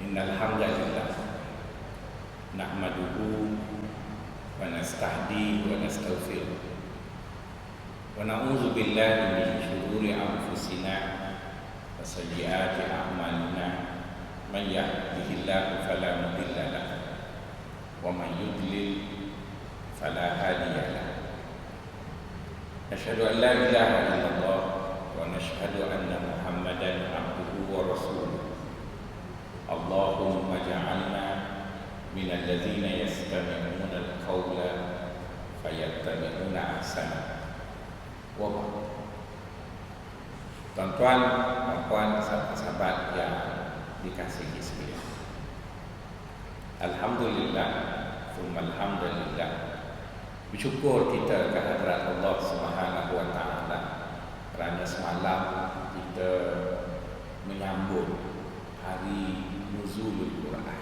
Innal hamdalillah nahmaduhu wa nasta'dihi wa nastaghfiruh wa na'udzu billahi min shururi anfusina wa sayyiati a'malina man yahdihillahu fala mudilla lahu wa man yudlil fala hadiya lahu. Asyhadu an la ilaha illallah wa nashhadu anna Muhammadan abduhu wa rasuluh. Allahumma ja'alna minal ladzina yastami'una al-qawla fayattabi'una ahsana. Wa ba'd. Tuan-tuan, puan-puan, sahabat-sahabat yang dikasihi sekalian. Alhamdulillah, tsumma alhamdulillah. Bersyukur kita ke hadirat Allah Subhanahu wa taala kerana semalam kita menyambut hari nuzulul Quran.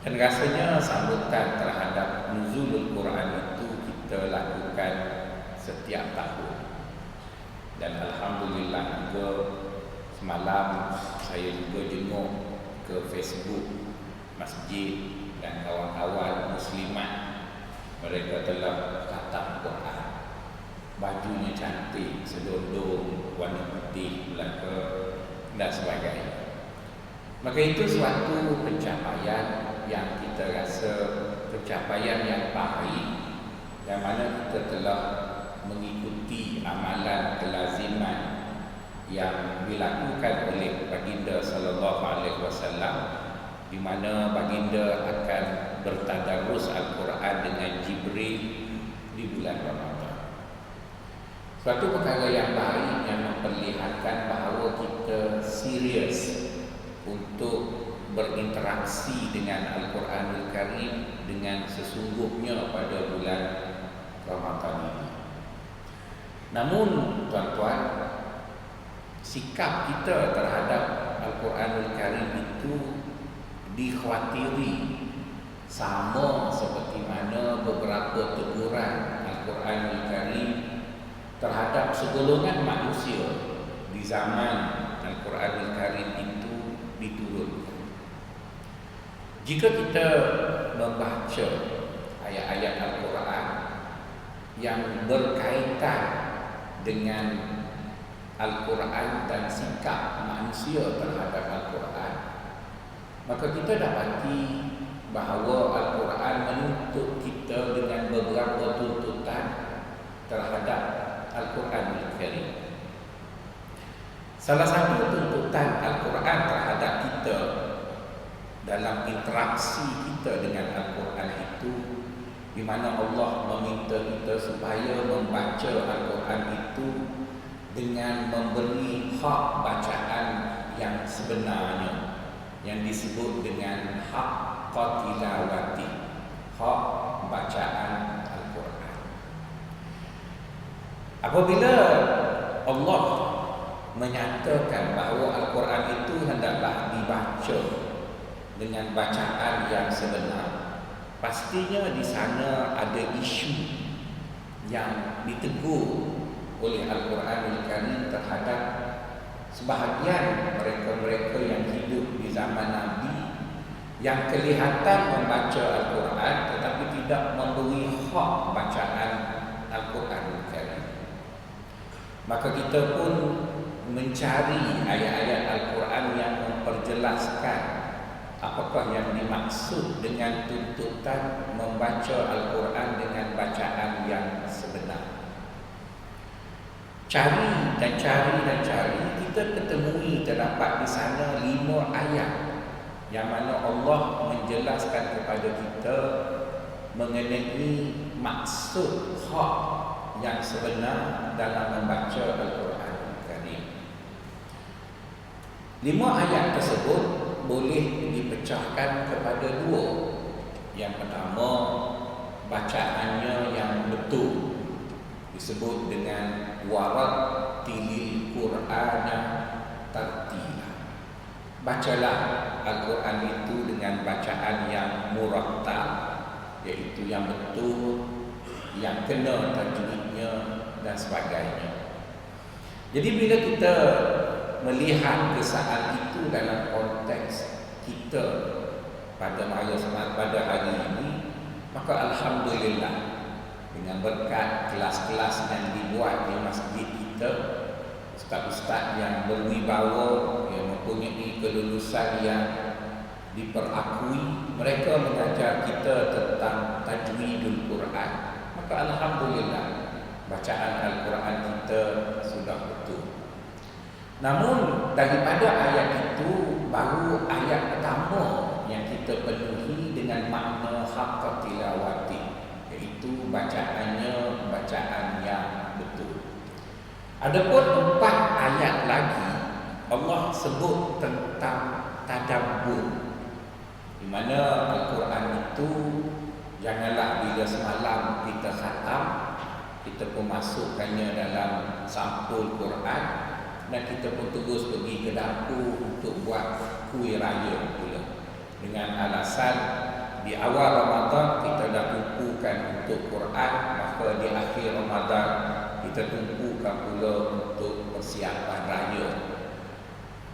Dan rasanya sambutan terhadap nuzulul Quran itu kita lakukan setiap tahun. Dan alhamdulillah juga semalam saya juga jenguk ke Facebook masjid dan kawan-kawan muslimat. Mereka telah khatam Quran. Bajunya cantik, sedondong, warna putih, belaka dan sebagainya. Maka itu suatu pencapaian yang kita rasa pencapaian yang baik, yang mana kita telah mengikuti amalan kelaziman yang dilakukan oleh baginda sallallahu alaihi wasallam, di mana baginda akan bertadarus Al-Quran dengan Jibril di bulan Ramadan. Suatu perkara yang baik yang memperlihatkan bahawa kita serius untuk berinteraksi dengan Al-Quranul Karim dengan sesungguhnya pada bulan Ramadan ini. Namun tuan-tuan, sikap kita terhadap Al-Quranul Karim itu dikhawatiri sama seperti mana beberapa teguran Al-Quranul Karim terhadap segolongan manusia di zaman Al-Quranul Karim itu diturunkan. Jika kita membaca ayat-ayat Al-Quran yang berkaitan dengan Al-Quran dan sikap manusia terhadap Al-Quran, maka kita dapati bahawa Al-Quran menuntut kita dengan beberapa tuntutan terhadap Al-Quranul Karim. Salah satu tuntutan Al-Quran terhadap kita dalam interaksi kita dengan Al-Quran itu, di mana Allah meminta kita supaya membaca Al-Quran itu dengan memberi hak bacaan yang sebenarnya, yang disebut dengan hak tilawati, hak bacaan Al-Quran. Apabila Allah menyatakan bahawa Al-Quran itu hendaklah dibaca dengan bacaan yang sebenar, pastinya di sana ada isu yang ditegur oleh Al-Quranul Karim terhadap sebahagian mereka-mereka yang hidup di zaman Nabi yang kelihatan membaca Al-Quran tetapi tidak memberi hak bacaan Al-Quranul Karim. Maka kita pun mencari ayat-ayat Al-Quran yang memperjelaskan apakah yang dimaksud dengan tuntutan membaca Al-Quran dengan bacaan yang sebenar. Cari, kita ketemui terdapat di sana 5 ayat yang mana Allah menjelaskan kepada kita mengenai maksud hak yang sebenar dalam membaca Al-Quran Karim. 5 ayat tersebut boleh dipecahkan kepada 2. Yang pertama, bacaannya yang betul, disebut dengan warattilil Qur'ana tartila. Bacalah Al-Quran itu dengan bacaan yang murattal, iaitu yang betul, yang kena tajwidnya dan sebagainya. Jadi bila kita melihat kesalahan itu dalam konteks kita pada hari ini, maka alhamdulillah dengan berkat kelas-kelas yang dibuat di masjid kita, ustaz-ustaz yang berwibawa, yang mempunyai kelulusan yang diperakui, mereka mengajar kita tentang tajwidul Quran. Maka alhamdulillah bacaan Al-Quran kita sudah betul. Namun daripada ayat itu, baru ayat pertama yang kita penuhi dengan makna haqqa tilawati, iaitu bacaannya bacaan yang betul. Adapun 4 ayat lagi Allah sebut tentang tadabbur, di mana Al-Quran itu janganlah bila semalam kita khatam, kita pun masukkannya dalam sampul Quran, dan kita pun terus pergi ke dapur untuk buat kuih raya pula, dengan alasan di awal Ramadan kita dah tumpukan untuk Quran, maka di akhir Ramadan kita tumpukan pula untuk persiapan raya.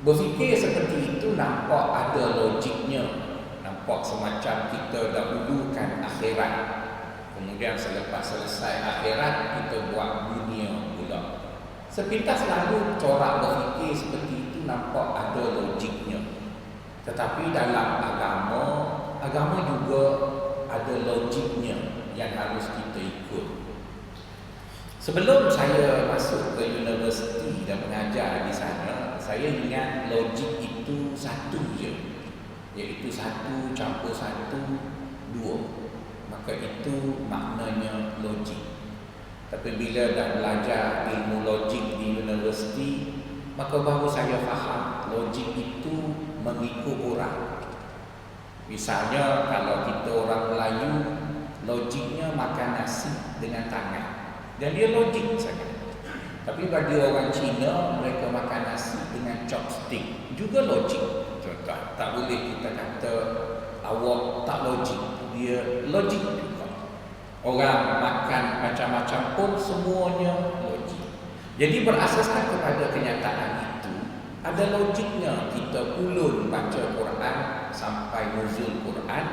Berfikir seperti itu nampak ada logiknya, nampak semacam kita dahulukan akhirat, kemudian selepas selesai akhirat kita buat dunia pula. Sepintas lalu corak berfikir seperti itu nampak ada logiknya. Tetapi dalam agama juga ada logiknya yang harus kita ikut. Sebelum saya masuk ke universiti dan mengajar di sana, saya ingat logik itu satu je, iaitu 1 campur 1 2. Maka itu maknanya logik. Tapi bila dah belajar ilmu logik di universiti, maka baru saya faham logik itu mengikut orang. Misalnya kalau kita orang Melayu, logiknya makan nasi dengan tangan, dan dia logik sangat. Tapi bagi orang Cina, mereka makan nasi dengan chopstick, juga logik. Contoh, tak boleh kita kata awak tak logik, dia logik juga. Orang makan macam-macam pun semuanya logik. Jadi berasaskan kepada kenyataan itu, ada logiknya kita ulun baca Quran sampai nuzul Quran,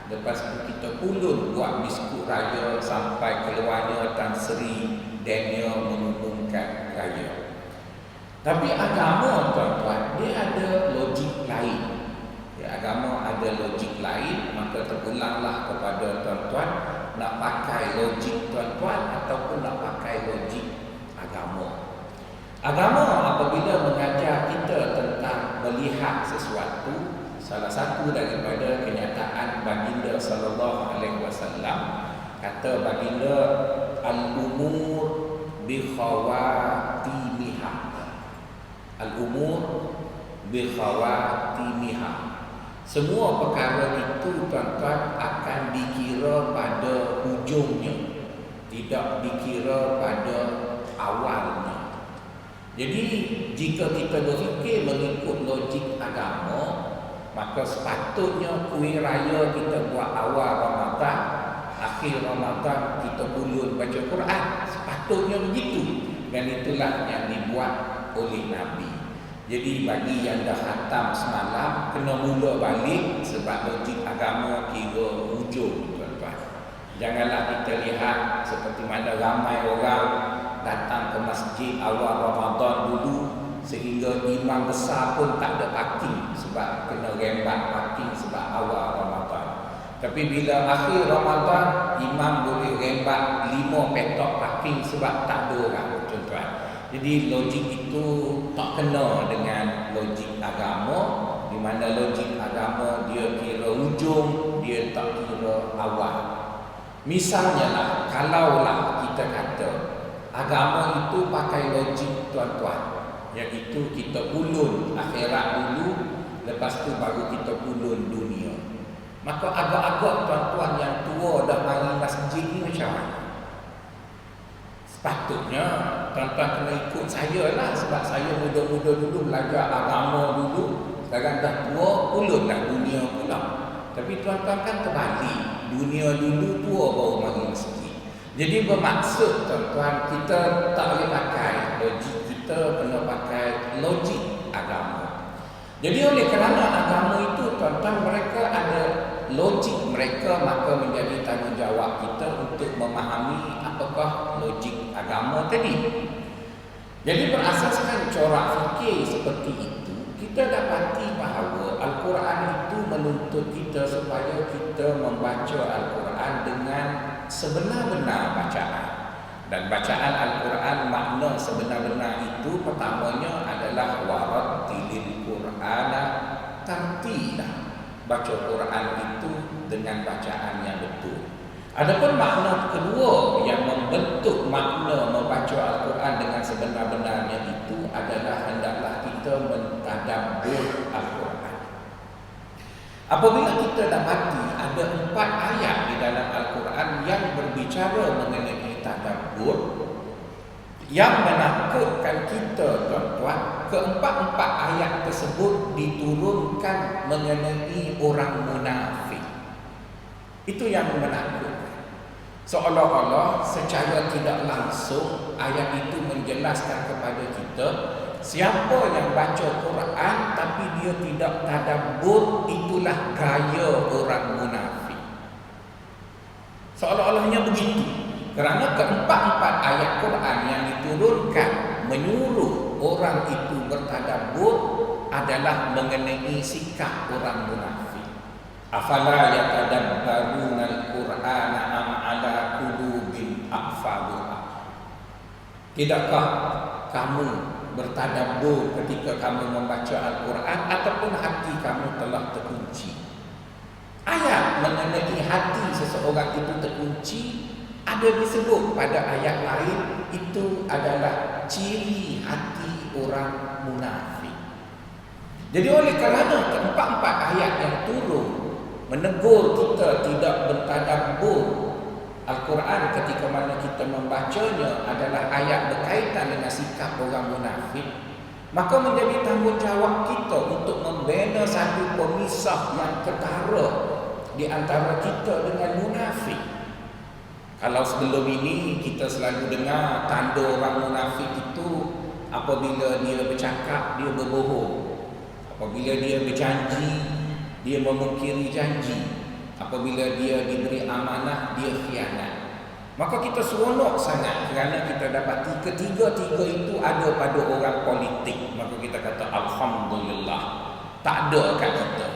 lepas itu kita ulun buat biskut raya sampai keluarnya Tan Sri Daniel mengumumkan raya. Tapi agama, tuan-tuan, dia ada logik lain. Agama ada logik lain, maka terpulanglah kepada tuan-tuan nak pakai logik tuan-tuan ataupun nak pakai logik agama. Agama apabila mengajar kita tentang melihat sesuatu, salah satu daripada kenyataan baginda sallallahu alaihi wasallam, kata baginda, al-umur bi khawatimiha. Al-umur bi khawatimiha. Semua perkara itu, tuan-tuan, akan dikira pada hujungnya, tidak dikira pada awalnya. Jadi jika kita berfikir mengikut logik agama, maka sepatutnya kuih raya kita buat awal Ramadan, akhir Ramadan kita ulun baca Quran. Sepatutnya begitu, dan itulah yang dibuat oleh Nabi. Jadi bagi yang dah khatam semalam, kena mula balik, sebab logik agama kira hujung, tuan-tuan. Janganlah kita lihat seperti mana ramai orang datang ke masjid awal Ramadan dulu, sehingga imam besar pun tak ada parking sebab kena rembat parking sebab awal Ramadan. Tapi bila akhir Ramadan, imam boleh rembat 5 petok parking sebab tak ada orang, tuan-tuan. Jadi logik itu tak kena dengan logik agama, di mana logik agama dia kira hujung, dia tak kira awal. Misalnya lah, kalaulah kita kata agama itu pakai logik, tuan-tuan, iaitu kita ulun akhirat dulu, lepas tu baru kita ulun dunia. Maka agak-agak tuan-tuan yang tua dah mari masjid ni macam mana? Sepatutnya tuan-tuan kena ikut saya lah, sebab saya muda-muda dulu belajar agama dulu, sekarang dah tua, ulun dah dunia pula. Tapi tuan-tuan kan terbalik, dunia dulu, tua baru mari masjid. Jadi bermaksud, tuan-tuan, kita tak boleh pakai logik, kita kena pakai logik agama. Jadi oleh kerana agama itu tuan-tuan, mereka ada logik mereka, maka menjadi tanggungjawab kita untuk memahami apakah logik agama tadi. Jadi berasaskan corak fikir seperti itu, kita dapati bahawa Al-Quran itu menuntut kita supaya kita membaca Al-Quran dengan sebenar-benar bacaan. Dan bacaan Al-Quran, makna sebenar-benar itu pertamanya adalah warattilil Qur'ana tartila. Baca Quran itu dengan bacaan yang betul. Adapun makna kedua yang membentuk makna membaca Al-Quran dengan sebenar-benarnya itu adalah hendaklah kita mentadabbur Al-Quran. Apabila kita dapati ada 4 ayat di dalam Al-Quran yang berbicara mengenai tadabbur, yang menakutkan kita tuan-tuan, keempat-empat ayat tersebut diturunkan mengenai orang munafik. Itu yang menakutkan. Seolah-olah secara tidak langsung ayat itu menjelaskan kepada kita, siapa yang baca Quran tapi dia tidak tadabbur, itulah gaya orang munafik. Seolah-olahnya begitu. Kerana keempat-empat ayat Quran yang diturunkan menyuruh orang itu bertadabbur adalah mengenai sikap orang munafik. Afala yatadabbaruna al-Qur'ana am ala qulubin aqfaluha. Tidakkah kamu bertadabbur ketika kamu membaca Al-Quran ataupun hati kamu telah terkunci? Ayat mengenai hati seseorang itu terkunci ada disebut pada ayat lain, itu adalah ciri hati orang munafik. Jadi oleh kerana keempat-empat ayat yang turun menegur kita tidak bertadabbur Al-Quran ketika mana kita membacanya adalah ayat berkaitan dengan sikap orang munafik, maka menjadi tanggungjawab kita untuk membina satu pemisah yang ketara di antara kita dengan munafik. Kalau sebelum ini kita selalu dengar tanda orang munafik itu apabila dia bercakap, dia berbohong. Apabila dia berjanji, dia memungkiri janji. Apabila dia diberi amanah, dia khianat. Maka kita seronok sangat kerana kita dapati ketiga-tiga itu ada pada orang politik. Maka kita kata Alhamdulillah, tak ada kat kita.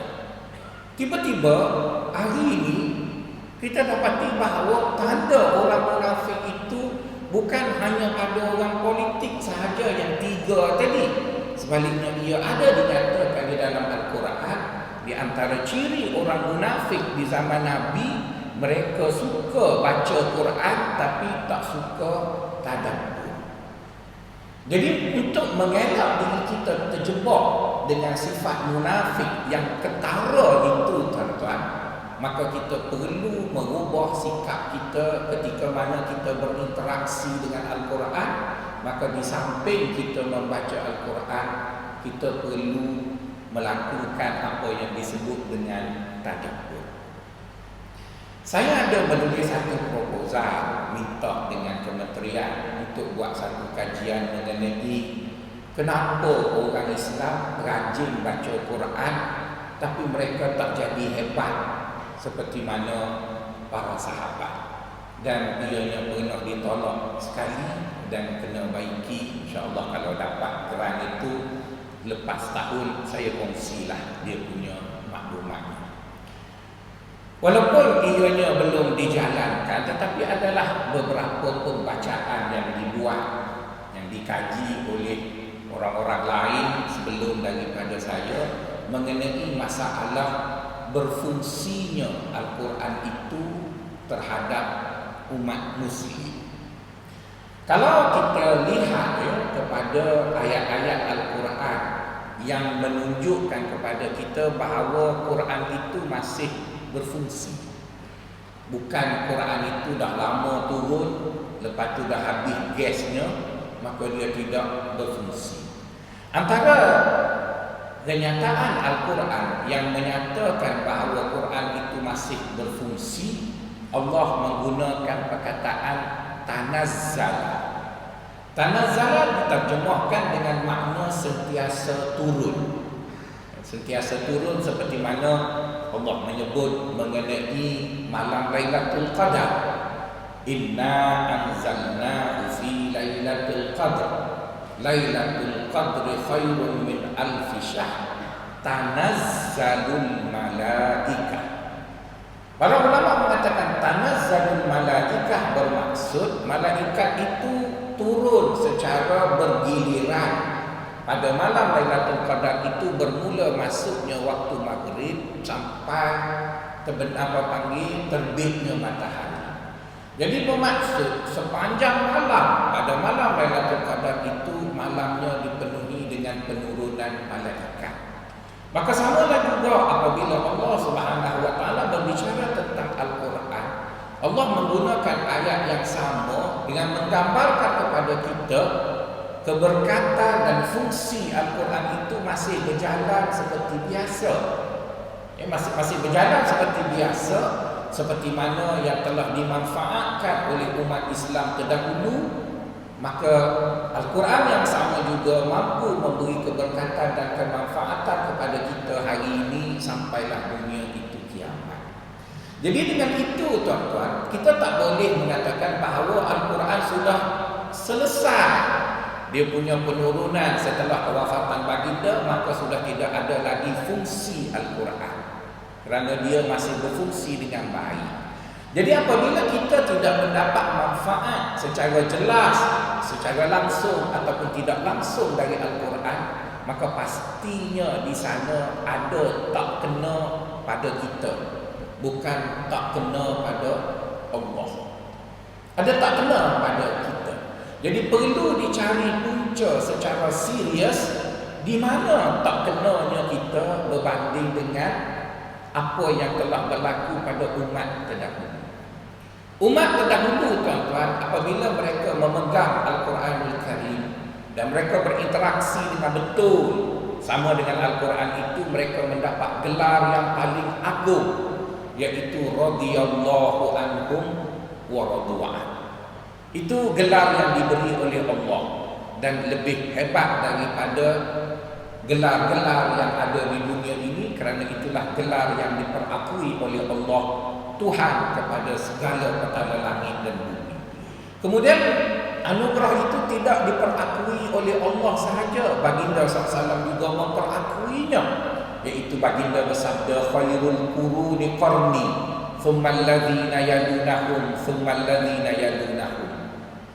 Tiba-tiba hari ini kita dapati bahawa tanda orang munafik itu bukan hanya pada orang politik sahaja yang tiga tadi. Sebaliknya ia ada dinyatakan di dalam Al-Quran. Di antara ciri orang munafik di zaman Nabi, mereka suka baca Quran tapi tak suka tadabbur. Jadi untuk mengelak diri kita terjebak dengan sifat munafik yang ketara itu tuan-tuan, maka kita perlu mengubah sikap kita ketika mana kita berinteraksi dengan Al-Quran. Maka di samping kita membaca Al-Quran, kita perlu melakukan apa yang disebut dengan tadabbur. Saya ada menulis satu proposal minta dengan kementerian untuk buat satu kajian mengenai kenapa orang Islam rajin baca Quran tapi mereka tak jadi hebat seperti mana para sahabat, dan ianya pernah ditolak sekali dan kena baiki. InsyaAllah kalau dapat keran itu lepas tahun saya kongsilah dia punya maklumat. Walaupun ianya belum dijalankan, tetapi adalah beberapa pembacaan yang dibuat, yang dikaji oleh orang-orang lain sebelum daripada saya mengenai masalah berfungsinya Al-Quran itu terhadap umat Muslim. Kalau kita lihat kepada ayat-ayat Al-Quran yang menunjukkan kepada kita bahawa Quran itu masih berfungsi. Bukan Quran itu dah lama turun, lepas tu dah habis gasnya, maka dia tidak berfungsi. Antara kenyataan Al-Quran yang menyatakan bahawa Quran itu masih berfungsi, Allah menggunakan perkataan tanazzala. Tanazzala diterjemahkan dengan makna sentiasa turun. sentiasa turun seperti mana Allah menyebut mengenai malam Lailatul Qadar. Inna anzalnahu fi Lailatul Qadr. Lailatul Qadri khairun min alfi syahr. Tanazzalul malaikah. Para ulama mengatakan tanazzalul malaikah bermaksud malaikat itu turun secara bergiliran. Pada malam Lailatul Qadar itu bermula masuknya waktu maghrib sampai terbitnya matahari. Jadi bermaksud sepanjang malam pada malam Lailatul Qadar itu malamnya dipenuhi dengan penurunan malaikat. Maka samalah juga apabila Allah Subhanahu wa taala berbicara tentang Al-Quran, Allah menggunakan ayat yang sama dengan menggambarkan kepada kita keberkatan dan fungsi Al-Quran itu masih berjalan seperti biasa. Masih berjalan seperti biasa, seperti mana yang telah dimanfaatkan oleh umat Islam terdahulu. Maka Al-Quran yang sama juga mampu memberi keberkatan dan kemanfaatan kepada kita hari ini sampailah dunia itu kiamat. Jadi dengan itu tuan-tuan, kita tak boleh mengatakan bahawa Al-Quran sudah selesai dia punya penurunan setelah kewafatan baginda, maka sudah tidak ada lagi fungsi Al-Quran kerana dia masih berfungsi dengan baik. Jadi apabila kita tidak mendapat manfaat secara jelas, secara langsung ataupun tidak langsung dari Al-Quran, maka pastinya di sana ada tak kena pada kita, bukan tak kena pada Allah. Ada tak kena pada kita. Jadi perlu dicari punca secara serius di mana tak kenanya kita berbanding dengan apa yang telah berlaku pada umat terdahulu. Umat terdahulu tuan-tuan, apabila mereka memegang Al-Quranul Karim dan mereka berinteraksi dengan betul sama dengan Al-Quran itu, mereka mendapat gelar yang paling agung, iaitu radhiyallahu anhum wa radu'an. Itu gelar yang diberi oleh Allah dan lebih hebat daripada gelar-gelar yang ada di dunia ini, kerana itulah gelar yang diperakui oleh Allah Tuhan kepada segala petala langit dan bumi. Kemudian anugerah itu tidak diperakui oleh Allah sahaja, baginda SAW juga memperakuinya, iaitu baginda bersabda khairul quruni qarni thumma alladhina yalunahum thumma alladhina yalunahum.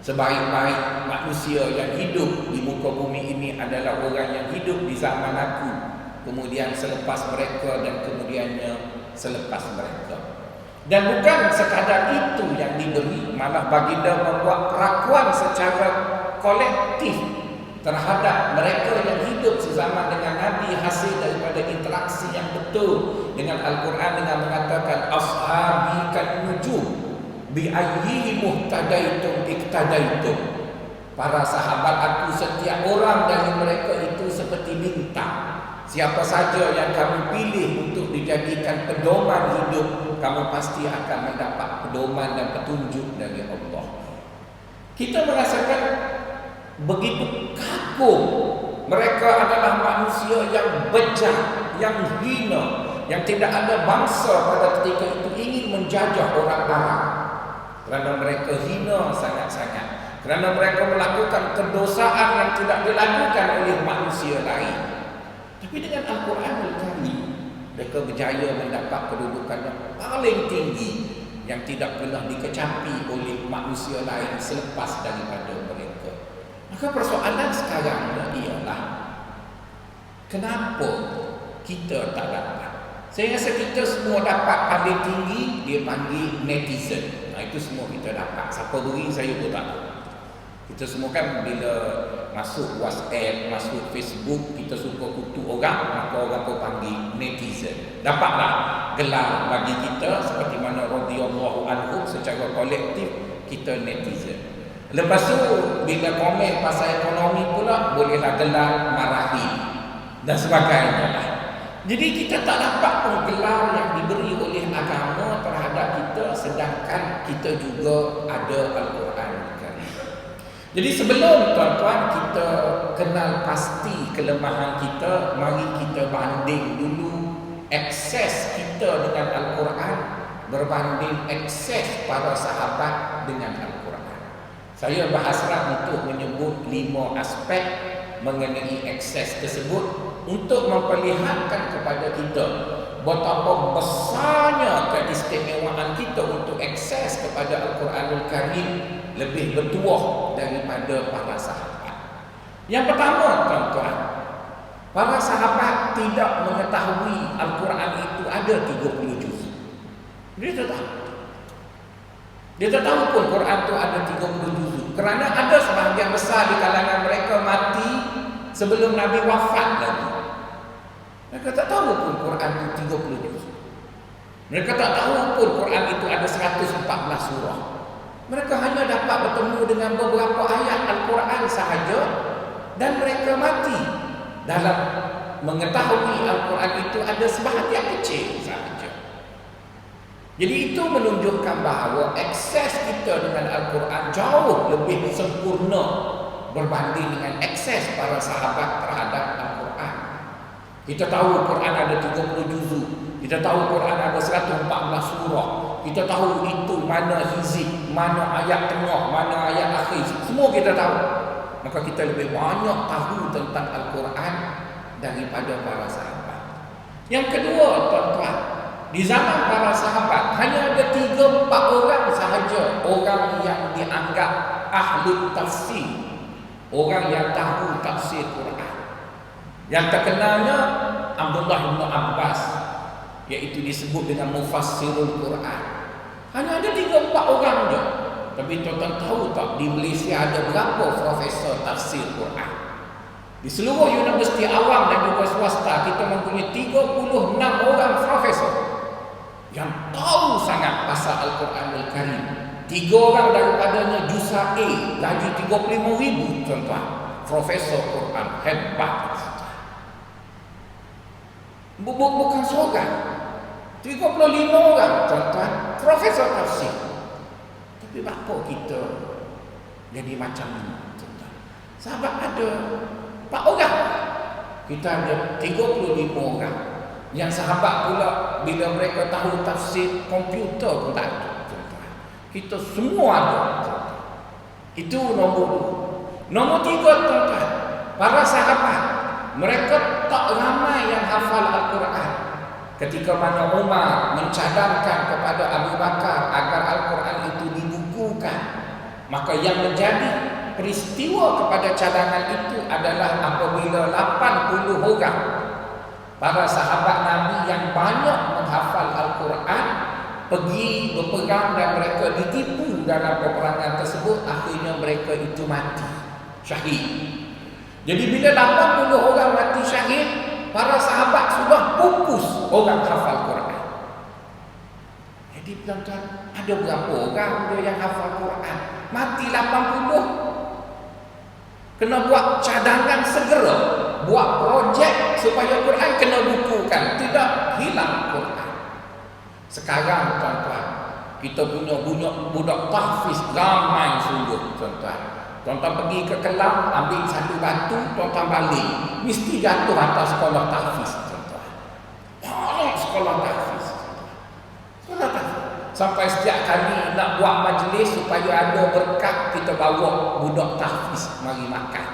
Sebaik-baik manusia yang hidup di muka bumi ini adalah orang yang hidup di zaman aku, kemudian selepas mereka dan kemudiannya selepas mereka. Dan bukan sekadar itu yang diberi, malah baginda membuat perakuan secara kolektif terhadap mereka yang hidup sezaman dengan Nabi, hasil daripada interaksi yang betul dengan Al-Quran, dengan mengatakan ashabi kan nujum bi ayyihi muhtadaitum iktadaitum. Para sahabat aku, setiap orang dari mereka itu seperti bintang. Siapa saja yang kamu pilih untuk dijadikan pedoman hidup, kamu pasti akan mendapat pedoman dan petunjuk dari Allah. Kita merasakan begitu kagum. Mereka adalah manusia yang bejat, yang hina, yang tidak ada bangsa pada ketika itu ingin menjajah orang Arab, kerana mereka hina sangat-sangat, kerana mereka melakukan kedosaan yang tidak dilakukan oleh manusia lain. Tapi dengan Al-Quranul Karim, mereka berjaya mendapat kedudukan yang paling tinggi yang tidak pernah dikecapi oleh manusia lain selepas daripada mereka. Maka persoalan sekarang ialah kenapa kita tak dapat? Saya rasa kita semua dapat paling tinggi, dia panggil netizen. Itu semua kita dapat. Siapa beri saya pun tak tahu. Kita semua kan bila masuk WhatsApp, masuk Facebook, kita suka kutuk orang, maka orang pun panggil netizen. Dapatlah gelar bagi kita seperti mana radhiyallahu anhum, secara kolektif kita netizen. Lepas tu bila komen pasal ekonomi pula, bolehlah gelar marahi dan sebagainya lah. Jadi kita tak dapat pun gelar yang diberi oleh agama terhadap kita, sedangkan kita juga ada Al-Quran. Jadi sebelum tuan-tuan kita kenal pasti kelemahan kita, mari kita banding dulu akses kita dengan Al-Quran berbanding akses para sahabat dengan Al-Quran. Saya berhasrat untuk menyebut 5 aspek mengenai akses tersebut untuk memperlihatkan kepada kita betapa besarnya keistimewaan kita untuk akses kepada Al-Quranul Karim lebih bertuah daripada para sahabat. Yang pertama, tuan-tuan, para sahabat tidak mengetahui Al-Quran itu ada 30 juz. Dia tak tahu. Dia tak tahu pun Quran itu ada 30 juz. Kerana ada sebahagian besar di kalangan mereka mati sebelum Nabi wafat lagi. Mereka tak tahu pun Quran itu 30 juz. Mereka tak tahu pun Quran itu ada 114 surah. Mereka hanya dapat bertemu dengan beberapa ayat Al-Quran sahaja dan mereka mati dalam mengetahui Al-Quran itu ada sebahagian kecil sahaja. Jadi itu menunjukkan bahawa akses kita dengan Al-Quran jauh lebih sempurna berbanding dengan akses para sahabat terhadap Al-Quran. Kita tahu Quran ada 30 juzuk. Kita tahu Quran ada 114 surah. Kita tahu itu mana hizib, mana ayat tengah, mana ayat akhir. Semua kita tahu. Maka kita lebih banyak tahu tentang Al-Quran daripada para sahabat. Yang kedua, tuan-tuan, di zaman para sahabat hanya ada 3-4 orang sahaja orang yang dianggap ahli tafsir, orang yang tahu tafsir Quran. Yang terkenalnya Abdullah bin Abbas, iaitu disebut dengan mufassirul Quran. Hanya ada 3-4 orang je. Tapi tuan-tuan tahu tak di Malaysia ada berapa profesor tafsir Quran? Di seluruh universiti awam dan juga swasta kita mempunyai 36 orang profesor yang tahu sangat pasal Al-Quranul Karim. 3 orang daripadanya jusa A, gaji 35,000, tuan-tuan. Profesor Quran hebat. Bukan seorang, 35 orang, tuan-tuan, profesor tafsir. Tapi apa kita jadi macam ni, tuan-tuan? Sahabat ada 4 orang, kita ada 35 orang. Yang sahabat pula bila mereka tahu tafsir komputer pun tak ada, tuan-tuan. Kita semua ada, tuan-tuan. Itu nombor 2. Nombor 3, tuan-tuan, para sahabat mereka tak ramai yang hafal Al-Quran. Ketika mana Umar mencadangkan kepada Abu Bakar agar Al-Quran itu dibukukan, maka yang menjadi peristiwa kepada cadangan itu adalah apabila 80 orang para sahabat Nabi yang banyak menghafal Al-Quran pergi berperang dan mereka ditipu dalam peperangan tersebut, akhirnya mereka itu mati syahid. Jadi bila 80 orang mati syahid, para sahabat sudah pupus orang hafal Quran. Jadi tuan-tuan, ada berapa orang yang hafal Quran? Mati 80. Kena buat cadangan segera, buat projek supaya Quran kena bukukan, tidak hilang Quran. Sekarang tuan-tuan, kita punya budak tahfiz ramai sungguh, tuan-tuan. Tuan-tuan pergi ke Kelang, ambil satu batu, tuan-tuan balik, mesti jatuh atas sekolah tahfiz, tuan-tuan. Banyak sekolah tahfiz. Sekolah tahfiz. Sampai setiap kali nak buat majlis supaya ada berkat, kita bawa budak tahfiz mari makan.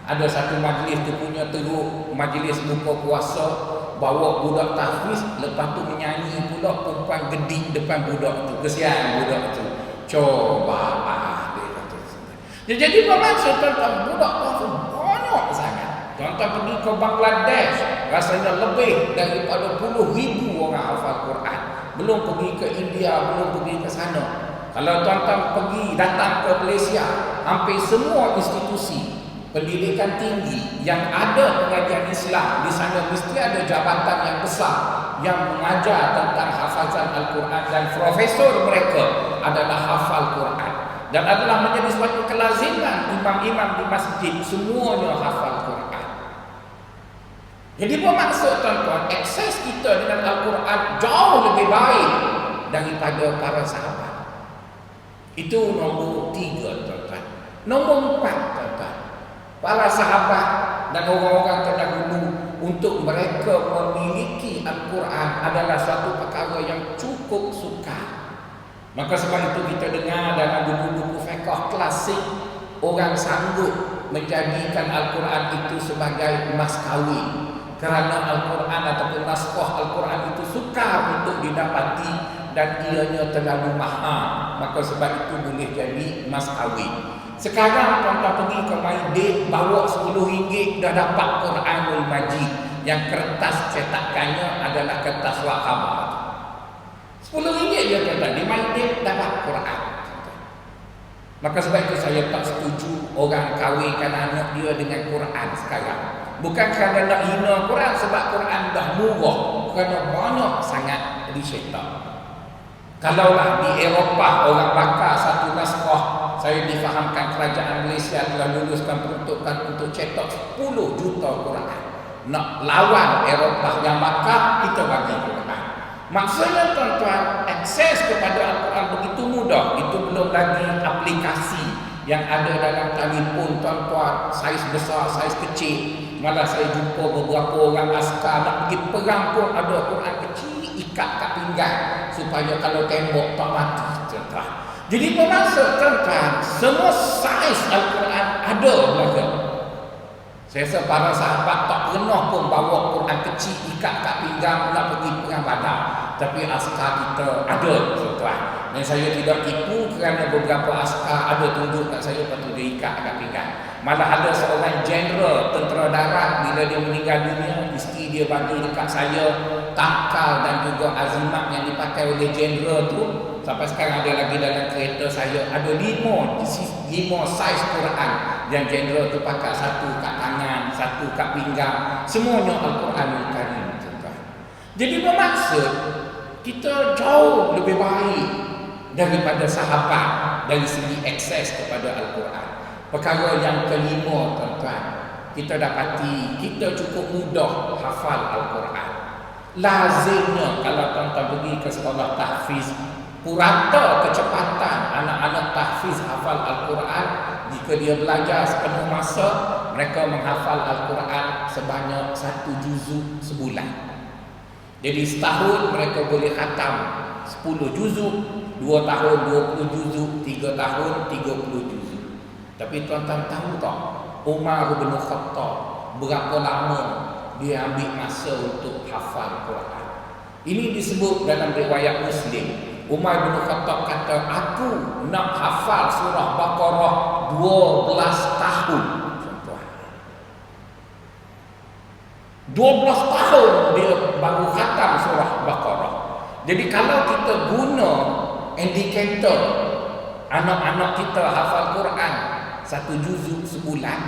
Ada satu majlis tu punya teruk, majlis buka puasa, bawa budak tahfiz, lepas tu menyanyi pula perempuan gedik depan budak tu. Kesian budak tu. Coba jadi bermaksud tuan-tuan, budak tahfiz banyak sangat. Tuan-tuan pergi ke Bangladesh, rasanya lebih daripada puluh ribu orang hafal Quran. Belum pergi ke India, belum pergi ke sana. Kalau tuan-tuan pergi datang ke Malaysia, hampir semua institusi pendidikan tinggi yang ada pengajian Islam di sana mesti ada jabatan yang besar yang mengajar tentang hafazan Al-Quran, dan profesor mereka adalah hafal Quran. Dan adalah menjadi suatu kelaziman imam-imam di masjid semuanya hafal Quran. Jadi bermaksud tuan-tuan, akses kita dengan Al-Quran jauh lebih baik daripada para sahabat. Itu nombor 3, tuan-tuan. Nombor 4, tuan-tuan, para sahabat dan orang-orang terdahulu untuk mereka memiliki Al-Quran adalah suatu perkara yang cukup sukar. Maka sebab itu kita dengar dalam buku-buku fiqh klasik, orang sanggup menjadikan Al-Quran itu sebagai mas kahwin, kerana Al-Quran ataupun naskah Al-Quran itu sukar untuk didapati dan ianya terlalu mahal. Maka sebab itu boleh jadi mas kahwin. Sekarang tuan-tuan pergi ke Maidit, bawa RM10 dah dapat Quranul Majid yang kertas cetakannya adalah kertas Waqabah. RM10 je tuan-tuan, di Maidit dapat Quran. Maka sebab itu saya tak setuju orang kahwinkan anak dia dengan Quran sekarang. Bukan kerana nak hina Quran, sebab Quran dah murah, kerana banyak sangat dicetak. Kalaulah di Eropah orang bakar satu naskah, saya difahamkan kerajaan Malaysia telah luluskan peruntukan untuk cetak 10 juta Quran. Nak lawan Eropah yang bakar, kita bagi Quran. Maksudnya tuan-tuan, akses kepada Al-Quran begitu mudah. Itu belum lagi aplikasi yang ada dalam telefon tuan-tuan, saiz besar, saiz kecil. Malah saya jumpa beberapa orang askar nak pergi perang pun ada Quran kecil ikat kat pinggang supaya kalau tembok tak mati, tuan-tuan. Jadi bermaksud tuan-tuan, semua saiz Al-Quran ada belaka. Saya rasa para sahabat tak pernah pun bawa Quran kecil ikat kat pinggang nak pergi perang Badar. Tapi askar kita ada, tuan-tuan. Dan saya tidak tipu kerana beberapa askar ada tunjuk kat saya, lepas tu dia ikat kat pinggang. Malah ada seorang jeneral tentera darat, bila dia meninggal dunia, isteri dia bagi dekat saya tangkal dan juga azimat yang dipakai oleh jeneral tu. Sampai sekarang ada lagi dalam kereta saya, ada 5 saiz Quran yang jeneral tu pakai, satu kat tangan, satu kat pinggang, semuanya Al-Quranul Karim, tuan-tuan. Jadi bermaksud kita jauh lebih baik daripada sahabat dari segi akses kepada Al-Quran. Perkara yang kelima, tuan-tuan, kita dapati kita cukup mudah hafal Al-Quran. Lazimnya kalau tuan-tuan pergi ke sekolah tahfiz, purata kecepatan anak-anak tahfiz hafal Al-Quran. Jika dia belajar sepenuh masa, mereka menghafal Al-Quran sebanyak 1 juzuk sebulan. Jadi setahun mereka boleh khatam 10 juzuk, 2 tahun 20 juzuk, 3 tahun 30 juzuk. Tapi tuan-tuan tahu tak, Umar bin Khattab berapa lama dia ambil masa untuk hafal Quran? Ini disebut dalam riwayat Muslim. Umar bin Khattab kata, aku nak hafal surah Baqarah 12 tahun. 12 tahun dia baru khatam surah Baqarah. Jadi kalau kita guna indikator anak-anak kita hafal Quran 1 juzuk sebulan,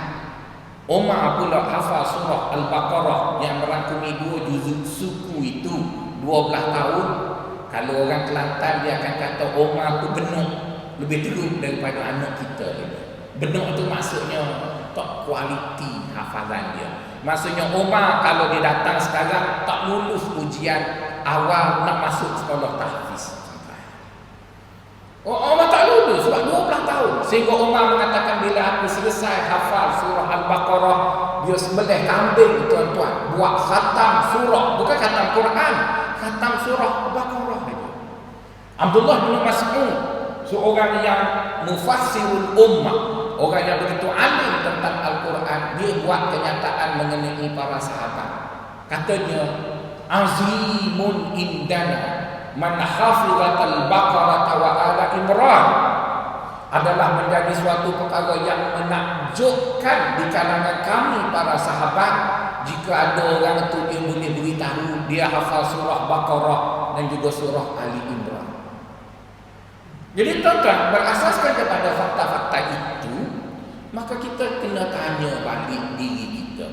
Umar pula hafal surah Al-Baqarah yang merangkumi 2 juzuk suku itu 12 tahun. Kalau orang Kelantan dia akan kata Umar tu benar lebih teruk daripada anak kita ini. Benar tu maksudnya tak kualiti hafalan dia. Maksudnya Umar kalau dia datang sekarang tak lulus ujian awal nak masuk sekolah tahfiz. Umar tak lulus sebab 12 tahun. Sehingga Umar mengatakan bila aku selesai hafal surah Al-Baqarah, dia sembelih kambing, tuan-tuan, buat khatam surah, bukan khatam Quran, khatam surah Al-Baqarah. Abdullah bin Mas'ud, seorang yang mufassirul ummah, orang yang begitu alim tentang Al-Quran, dia buat kenyataan mengenai para sahabat. Katanya, azimun indana man hafizatal Baqarah wa ala Imran, adalah menjadi suatu perkara yang menakjubkan di kalangan kami para sahabat jika ada orang itu yang boleh beritahu dia hafal surah Baqarah dan juga surah Ali Imran. Jadi tuan-tuan, berasaskan kepada fakta-fakta itu, maka kita kena tanya balik diri kita.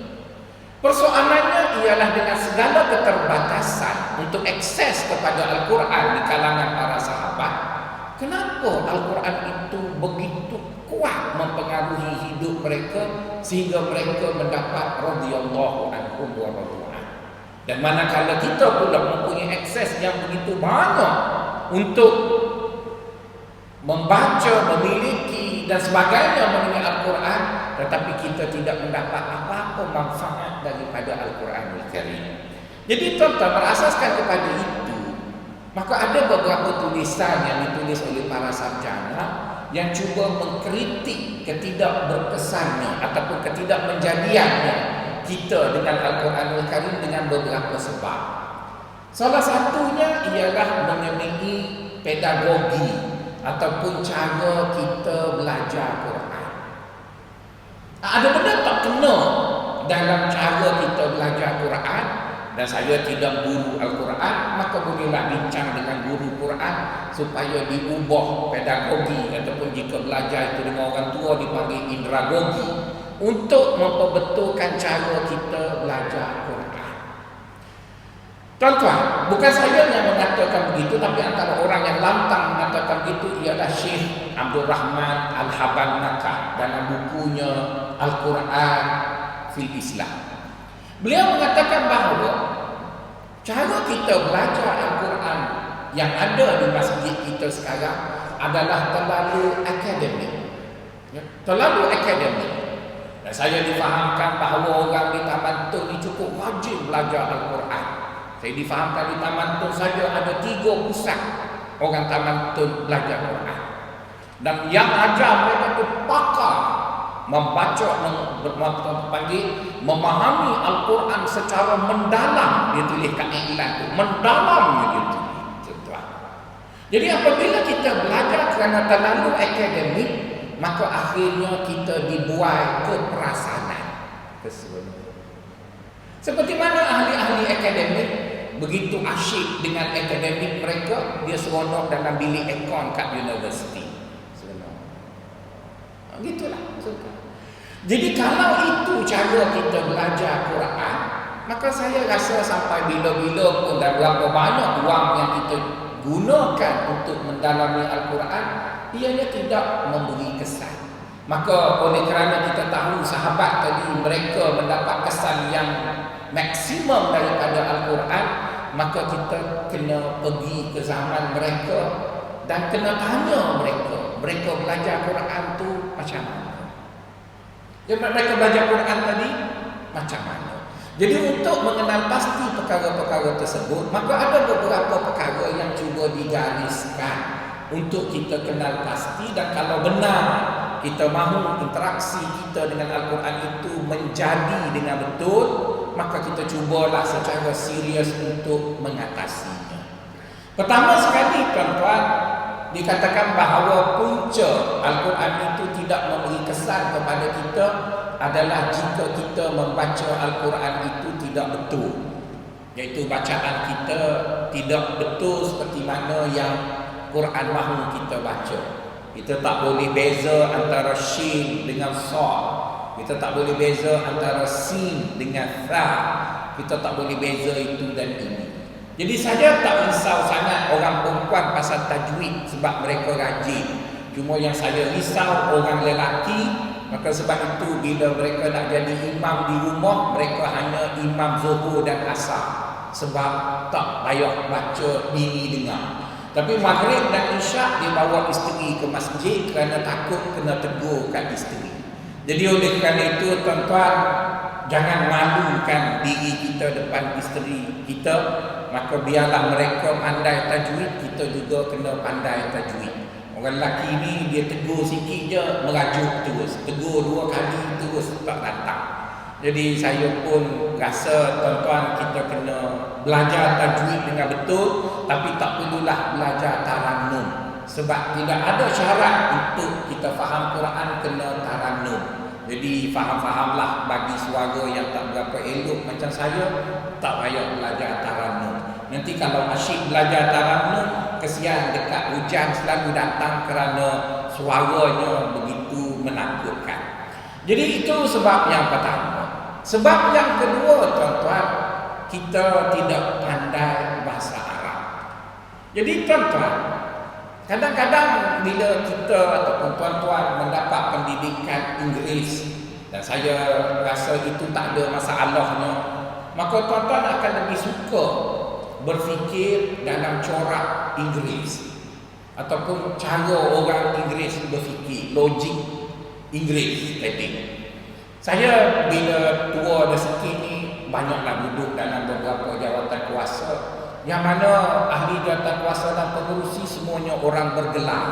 Persoalannya ialah dengan segala keterbatasan untuk akses kepada Al-Quran di kalangan para sahabat, kenapa Al-Quran itu begitu kuat mempengaruhi hidup mereka sehingga mereka mendapat radhiyallahu anhum wa radhu'an. Dan manakala kita pula mempunyai akses yang begitu banyak untuk membaca, memiliki dan sebagainya mengenai Al-Quran, tetapi kita tidak mendapat apa-apa manfaat daripada Al-Quranul Karim. Jadi tuan-tuan, berasaskan kepada itu, maka ada beberapa tulisan yang ditulis oleh para sarjana yang cuba mengkritik ketidakberkesannya ataupun ketidakmenjadiannya kita dengan Al-Quranul Karim dengan beberapa sebab. Salah satunya ialah mengenai pedagogi ataupun cara kita belajar Quran. Ada benda tak kena dalam cara kita belajar Quran, dan saya tidak guru Al-Quran, maka bolehlah bincang dengan guru Quran supaya diubah pedagogi, ataupun jika belajar itu dengan orang tua dipanggil indragogi, untuk memperbetulkan cara kita belajar Quran. Tuan-tuan, bukan saya yang mengatakan begitu, tapi antara orang yang lantang mengatakan begitu ialah Syekh Abdul Rahman Al-Habannaka dalam bukunya Al-Quran fil Islam. Beliau mengatakan bahawa cara kita belajar Al-Quran yang ada di masjid kita sekarang adalah terlalu akademik. Terlalu akademik. Dan saya difahamkan bahawa orang di Taman Tun ni cukup wajib belajar Al-Quran. Saya difahamkan di Taman Tun saja ada 3 pusat orang Taman Tun belajar Quran. Dan yang ajar mereka itu pakar membaca, memahami Al-Quran secara mendalam. Dia tulis kat iklan tu, mendalam dia tulis. Jadi apabila kita belajar kerana terlalu akademik, maka akhirnya kita dibuai keperasanan keseluruhan. Seperti mana ahli-ahli akademik begitu asyik dengan akademik mereka, dia seronok dalam bilik ekon kat universiti. Gitulah. Jadi kalau itu cara kita belajar Quran, maka saya rasa sampai bila-bila pun dan berapa banyak wang yang kita gunakan untuk mendalami Al-Quran, ianya tidak memberi kesan. Maka oleh kerana kita tahu sahabat tadi mereka mendapat kesan yang maksimum daripada Al-Quran, maka kita kena pergi ke zaman mereka dan kena tanya mereka belajar Quran tu macam mana. Jadi mereka belajar Quran tadi macam mana. Jadi untuk mengenal pasti perkara-perkara tersebut, maka ada beberapa perkara yang cuba digariskan untuk kita kenal pasti, dan kalau benar kita mahu interaksi kita dengan Al-Quran itu menjadi dengan betul, maka kita cubalah secara serius untuk mengatasinya. Pertama sekali tuan-tuan, dikatakan bahawa punca Al-Quran itu tidak memberi kesan kepada kita adalah jika kita membaca Al-Quran itu tidak betul, iaitu bacaan kita tidak betul seperti mana yang Quran mahu kita baca. Kita tak boleh beza antara shin dengan sad. Kita tak boleh beza antara sin dengan tha. Kita tak boleh beza itu dan ini. Jadi saya tak risau sangat orang perempuan pasal tajwid sebab mereka rajin. Cuma yang saya risau orang lelaki, maka sebab itu bila mereka nak jadi imam di rumah, mereka hanya imam Zuhur dan Asar. Sebab tak payah baca bini dengar. Tapi maghrib dan isyak dia bawa isteri ke masjid kerana takut kena tegur kat isteri. Jadi oleh kerana itu tuan-tuan, jangan malukan diri kita depan isteri kita, maka biarlah mereka pandai tajwid, kita juga kena pandai tajwid. Orang lelaki ni dia tegur sikit je merajuk terus, tegur 2 kali terus tak datang. Jadi saya pun rasa tuan-tuan kita kena belajar tajwid dengan betul, tapi tak perlulah belajar tarannum, sebab tidak ada syarat untuk kita faham Quran kena tarannum. Jadi faham-fahamlah bagi suara yang tak berapa elok macam saya, tak payah belajar tarannum. Nanti kalau asyik belajar tarannum, kesian dekat hujan selalu datang kerana suaranya begitu menakutkan. Jadi itu sebab yang pertama. Sebab yang kedua tuan-tuan, kita tidak pandai bahasa Arab. Jadi tuan-tuan, kadang-kadang bila kita ataupun tuan-tuan mendapat pendidikan Inggeris, dan saya rasa itu tak ada masalahnya, maka tuan-tuan akan lebih suka berfikir dalam corak Inggeris. ataupun cara orang Inggeris berfikir, logik Inggeris tadi. Saya bila tua dah sikit ni banyaklah duduk dalam beberapa jawatan kuasa yang mana ahli jawatan kuasa dan pengerusi semuanya orang bergelar.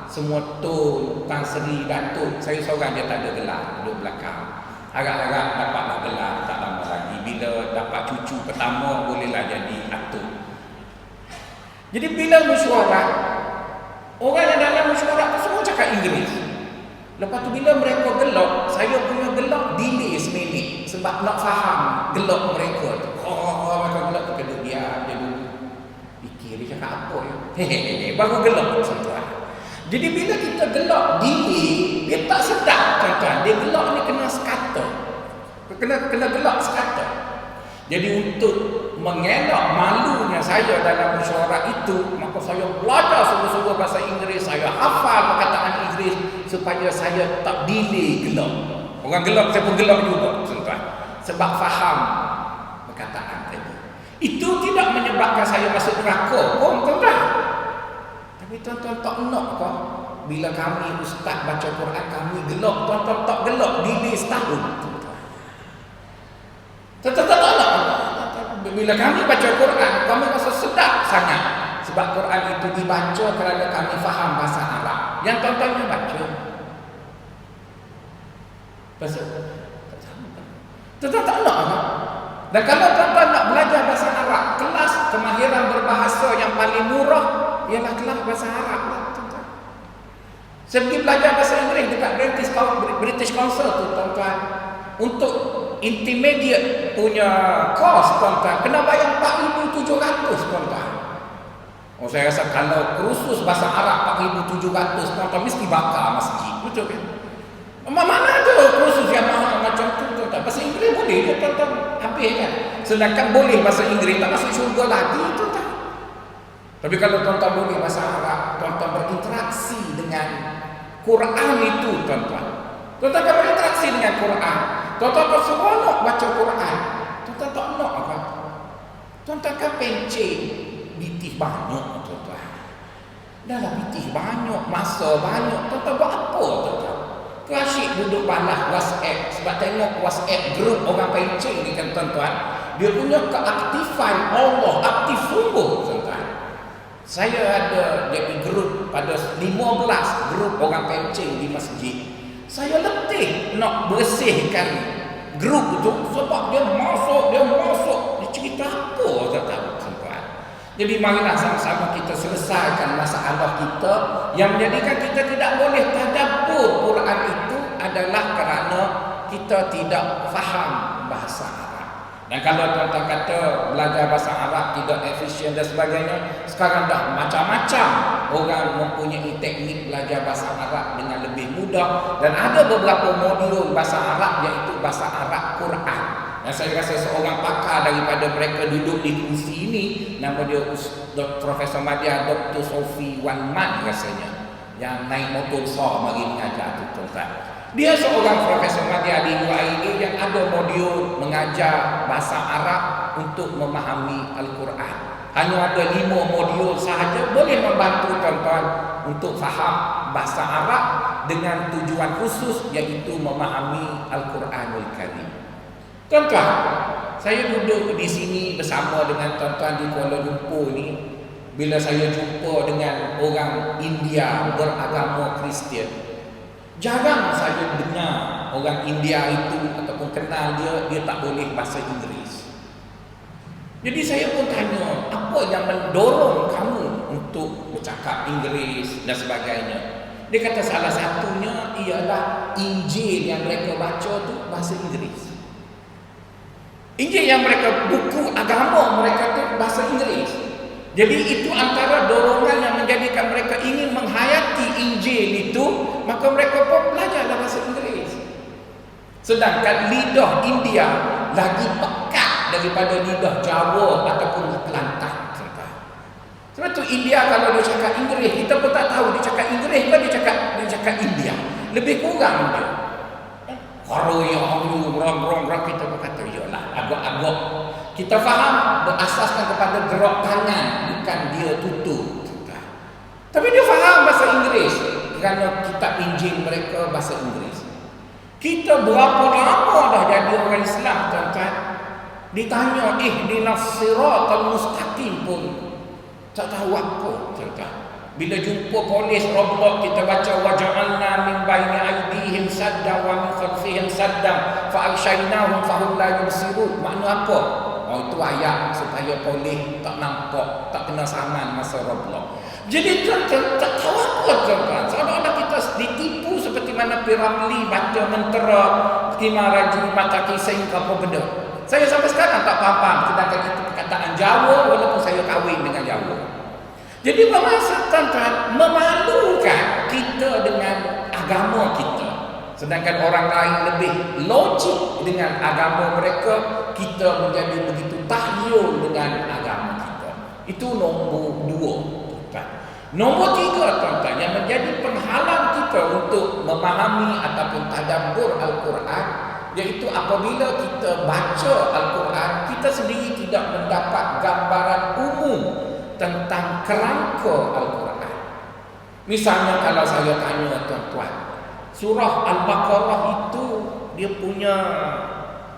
Semua Tun, Tan Sri, Datuk. Saya seorang dia tak ada gelar, duduk belakang. Harap-harap dapatlah gelar tak lama lagi. Bila dapat cucu pertama bolehlah jadi atuk. Jadi bila mesyuarat, orang yang dalam mesyuarat tu semua cakap Inggeris. Lepas tu bila mereka gelak, saya punya gelak delay seminit sebab nak faham gelak mereka tu. Mereka gelak tu kena diam dia dulu. Fikir dia cakap apa ya? Hehehe, baru gelak tuan-tuan. Jadi bila kita gelak delay, dia tak sedap tuan-tuan. Dia gelak ni kena sekata. Kena gelak sekata. Jadi untuk mengelak malunya saya dalam mesyuarat itu, maka saya belajar sungguh-sungguh bahasa Inggeris, saya hafal perkataan Inggeris supaya saya tak delay gelak. Orang gelak, saya pun gelak juga tuan-tuan. Sebab faham perkataan tadi. Itu tidak menyebabkan saya masuk neraka pun tuan-tuan. Tapi tuan-tuan tak nak kah? Bila kami ustaz baca Quran kami gelak, tuan-tuan tak gelak delay setahun tuan-tuan. Tuan-tuan tak nak. Bila kami baca Quran, kami rasa sedap sangat. Sebab Quran itu dibaca kerana kami faham bahasa Arab. Yang tuan-tuannya baca. Bahasa tuan-tuan tak nak kan? Dan kalau tuan-tuan nak belajar bahasa Arab, kelas kemahiran berbahasa yang paling murah ialah kelas bahasa Arab lah, tuan-tuan. Saya pergi belajar bahasa Inggeris dekat British Council tu tuan-tuan. Untuk intermediate punya course tuan-tuan kena bayar 4,700 tuan-tuan. Saya rasa kalau kursus bahasa Arab 4,700 tuan-tuan mesti bakar masjid, betul kan? Mana ada kursus yang mahal macam tu tuan-tuan? Bahasa Inggeris boleh je tuan-tuan habis kan? Sedangkan boleh bahasa Inggeris tak masuk syurga lagi tuan-tuan. Tapi kalau tuan-tuan boleh bahasa Arab, tuan-tuan berinteraksi dengan Quran itu tuan-tuan. Tuan-tuan akan berinteraksi dengan Quran. Tuan-tuan akan seronok baca Quran. Tuan-tuan tak nak apa? Tuan-tuan akan pencet bitih banyak tuan-tuan. Dah lah bitih banyak, masa banyak. Tuan-tuan buat apa tuan-tuan? Tu asyik duduk balas WhatsApp. Sebab tengok WhatsApp grup orang pencet ni kan tuan-tuan. Dia punya keaktifan Allah aktif sungguh tuan-tuan. Saya ada jadi grup pada 15 grup orang pencet di masjid. Saya letih nak bersihkan grup tu sebab dia masuk. Dia cerita apa tuan-tuan. Jadi marilah sama-sama kita selesaikan masalah kita yang menjadikan kita tidak boleh tadabbur Quran itu adalah kerana kita tidak faham bahasa Arab. Dan kalau tuan-tuan kata belajar bahasa Arab tidak efisien dan sebagainya, sekarang dah macam-macam orang mempunyai teknik belajar bahasa Arab dengan lebih mudah. Dan ada beberapa modul bahasa Arab iaitu bahasa Arab Quran. Dan saya rasa seorang pakar daripada mereka duduk di kursi ini, nama dia Profesor Madya Dr. Sofi Wan Man rasanya, yang naik motor besar mari mengajar tu tuan-tuan. Dia seorang Profesor Madya di UAE yang ada modul mengajar bahasa Arab untuk memahami Al-Quran. Hanya ada 5 modul sahaja boleh membantu tuan-tuan untuk faham bahasa Arab dengan tujuan khusus iaitu memahami Al-Quranul Karim. Tuan-tuan, saya duduk di sini bersama dengan tuan-tuan di Kuala Lumpur ni. Bila saya jumpa dengan orang India beragama Kristian, jarang saya dengar orang India itu ataupun kenal dia tak boleh bahasa Inggeris. Jadi saya pun tanya, apa yang mendorong kamu untuk bercakap Inggeris dan sebagainya? Dia kata salah satunya ialah Injil yang mereka baca tu bahasa Inggeris. Injil yang mereka, buku agama mereka tu bahasa Inggeris. Jadi itu antara dorongan yang menjadikan mereka ingin menghayati Injil itu, maka mereka pun belajarlah bahasa Inggeris. Sedangkan lidah India lagi pekat daripada lidah Jawa ataupun Kelantan. Sebab tu India kalau dia cakap Inggeris, kita pun tak tahu dia cakap Inggeris ke dia cakap India. Lebih kurang dia. Kalau yang orang kita berkata, yalah, agak-agak. Kita faham berasaskan kepada gerak tangan, bukan dia tutup. Tapi dia faham bahasa Inggeris kerana kitab Injil mereka bahasa Inggeris. Kita berapa lama dah jadi orang Islam, tuan-tuan? Ditanya ihdinas siratal mustaqim pun tak tahu apa, tuan-tuan. Bila jumpa polis roadblock, kita baca waja'alna min baini aydihim sadda wa min khalfihim sadda fa aghshaynahum fahum la yubsirun. Makna apa? Oh, itu ayat supaya polis tak nampak, tak kena saman masa roadblock. Jadi tuan-tuan tak tahu apa, tuan-tuan. Seolah-olah kita ditipu seperti mana Piramli baca mentera Kima Raju Mata Kisah apa benda. Saya sampai sekarang tak faham, sedangkan itu perkataan Jawa walaupun saya kahwin dengan Jawa. Jadi bermaksud, tuan-tuan, memalukan kita dengan agama kita. Sedangkan orang lain lebih logik dengan agama mereka, kita menjadi begitu tahyul dengan agama kita. Itu nombor 2, tuan-tuan. Nombor 3, tuan-tuan, yang menjadi penghalang kita untuk memahami ataupun tadabbur Al-Quran, iaitu apabila kita baca Al-Quran, kita sendiri tidak mendapat gambaran umum tentang kerangka Al-Quran. Misalnya kalau saya tanya tuan-tuan, surah Al-Baqarah itu dia punya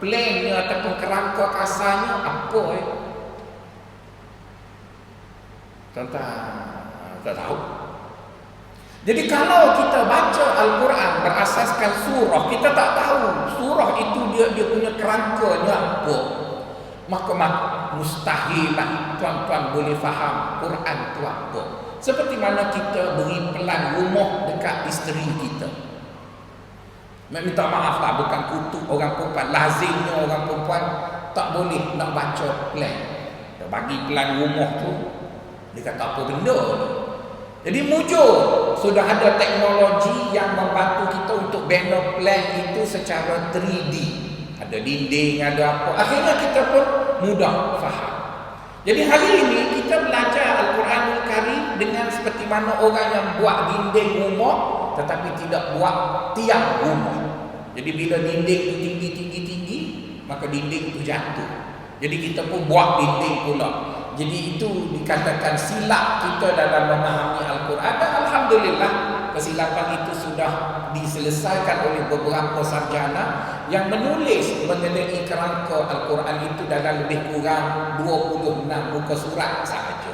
plannya ataupun kerangka kasarnya apa? Tuan-tuan tak tahu. Jadi kalau kita baca Al-Quran berasaskan surah, kita tak tahu surah itu dia punya kerangkanya apa, maka mustahil lah tuan-tuan boleh faham Quran itu apa. Seperti mana kita beri pelan rumah dekat isteri kita. Minta maaf lah, bukan kutuk orang perempuan. Lazimnya orang perempuan tak boleh nak baca pelan. Dia bagi pelan rumah tu, dia kata apa benda ni. Jadi mujur sudah ada teknologi yang membantu kita untuk bina plan itu secara 3D. Ada dinding, ada apa. Akhirnya kita pun mudah faham. Jadi hari ini kita belajar Al-Quranul Karim dengan seperti mana orang yang buat dinding rumah tetapi tidak buat tiang rumah. Jadi bila dinding itu tinggi-tinggi, maka dinding itu jatuh. Jadi kita pun buat dinding pula. Jadi itu dikatakan silap kita dalam memahami Al-Quran. Dan Alhamdulillah kesilapan itu sudah diselesaikan oleh beberapa sarjana yang menulis mengenai kerangka Al-Quran itu dalam lebih kurang 26 muka surat sahaja.